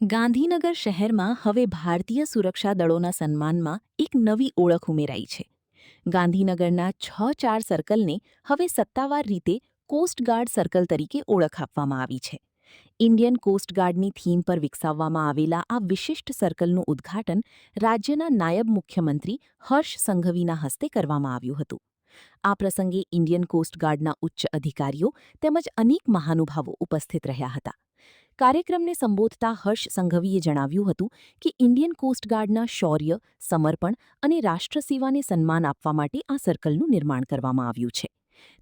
ગાંધીનગર શહેરમાં હવે ભારતીય સુરક્ષા દળોના સન્માનમાં એક નવી ઓળખ ઉમેરાઈ છે. ગાંધીનગરના 6-4 સર્કલને હવે સત્તાવાર રીતે કોસ્ટગાર્ડ સર્કલ તરીકે ઓળખ આપવામાં આવી છે. ઇન્ડિયન કોસ્ટગાર્ડની થીમ પર વિકસાવવામાં આવેલા આ વિશિષ્ટ સર્કલનું ઉદ્ઘાટન રાજ્યના નાયબ મુખ્યમંત્રી હર્ષ સંઘવીના હસ્તે કરવામાં આવ્યું હતું. આ પ્રસંગે ઇન્ડિયન કોસ્ટગાર્ડના ઉચ્ચ અધિકારીઓ તેમજ અનેક મહાનુભાવો ઉપસ્થિત રહ્યા હતા. કાર્યક્રમને સંબોધતા હર્ષ સંઘવીએ જણાવ્યું હતું કે ઇન્ડિયન કોસ્ટગાર્ડના શૌર્ય, સમર્પણ અને રાષ્ટ્રસેવાને સન્માન આપવા માટે આ સર્કલનું નિર્માણ કરવામાં આવ્યું છે.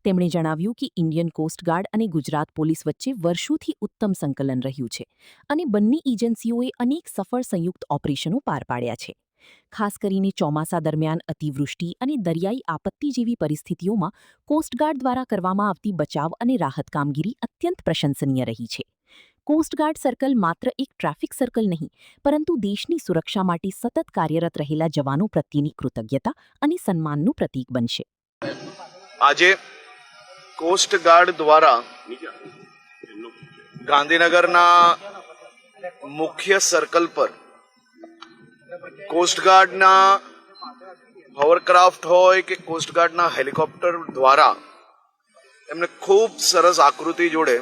તેમણે જણાવ્યું કે ઇન્ડિયન કોસ્ટગાર્ડ અને ગુજરાત પોલીસ વચ્ચે વર્ષોથી ઉત્તમ સંકલન રહ્યું છે અને બંને એજન્સીઓએ અનેક સફળ સંયુક્ત ઓપરેશનો પાર પાડ્યા છે. ખાસ કરીને ચોમાસા દરમિયાન અતિવૃષ્ટિ અને દરિયાઈ આપત્તિ જેવી પરિસ્થિતિઓમાં કોસ્ટગાર્ડ દ્વારા કરવામાં આવતી બચાવ અને રાહત કામગીરી અત્યંત પ્રશંસનીય રહી છે. કોસ્ટગાર્ડ સર્કલ માત્ર એક ટ્રાફિક સર્કલ નહીં, પરંતુ દેશની સુરક્ષા માટે સતત કાર્યરત રહેલા જવાનો પ્રત્યેની કૃતજ્ઞતા અને સન્માનનું પ્રતીક બનશે. આજે કોસ્ટગાર્ડ દ્વારા ગાંધીનગરના મુખ્ય સર્કલ પર કોસ્ટગાર્ડના હોવરક્રાફ્ટ હોય કે કોસ્ટગાર્ડના હેલિકોપ્ટર દ્વારા એમને ખૂબ સરસ આકૃતિ જોડે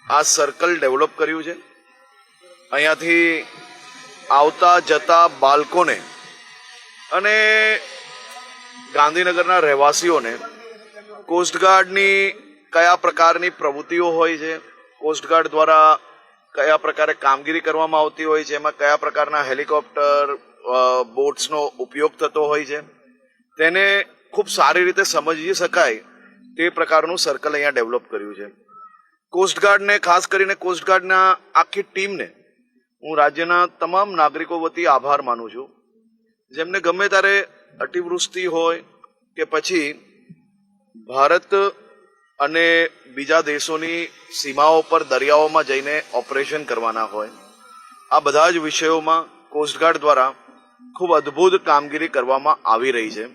આ સર્કલ ડેવલપ કર્યું છે. અહીંયાથી આવતા જતા બાળકોને અને ગાંધીનગરના રહેવાસીઓને કોસ્ટગાર્ડની કયા પ્રકારની પ્રવૃત્તિઓ હોય છે, કોસ્ટગાર્ડ દ્વારા કયા પ્રકારે કામગીરી કરવામાં આવતી હોય છે, એમાં કયા પ્રકારના હેલિકોપ્ટર, બોટ્સનો ઉપયોગ થતો હોય છે, તેને ખૂબ સારી રીતે સમજી શકાય તે પ્રકારનું સર્કલ અહીંયા ડેવલપ કર્યું છે. કોસ્ટગાર્ડને, ખાસ કરીને કોસ્ટગાર્ડના આખી ટીમને હું રાજ્યના તમામ નાગરિકો વતી આભાર માનું છું, જેમને ગમે ત્યારે અતિવૃષ્ટિ હોય કે પછી ભારત અને બીજા દેશોની સીમાઓ પર દરિયાઓમાં જઈને ઓપરેશન કરવાના હોય, આ બધા જ વિષયોમાં કોસ્ટગાર્ડ દ્વારા ખૂબ અદ્ભુત કામગીરી કરવામાં આવી રહી છે.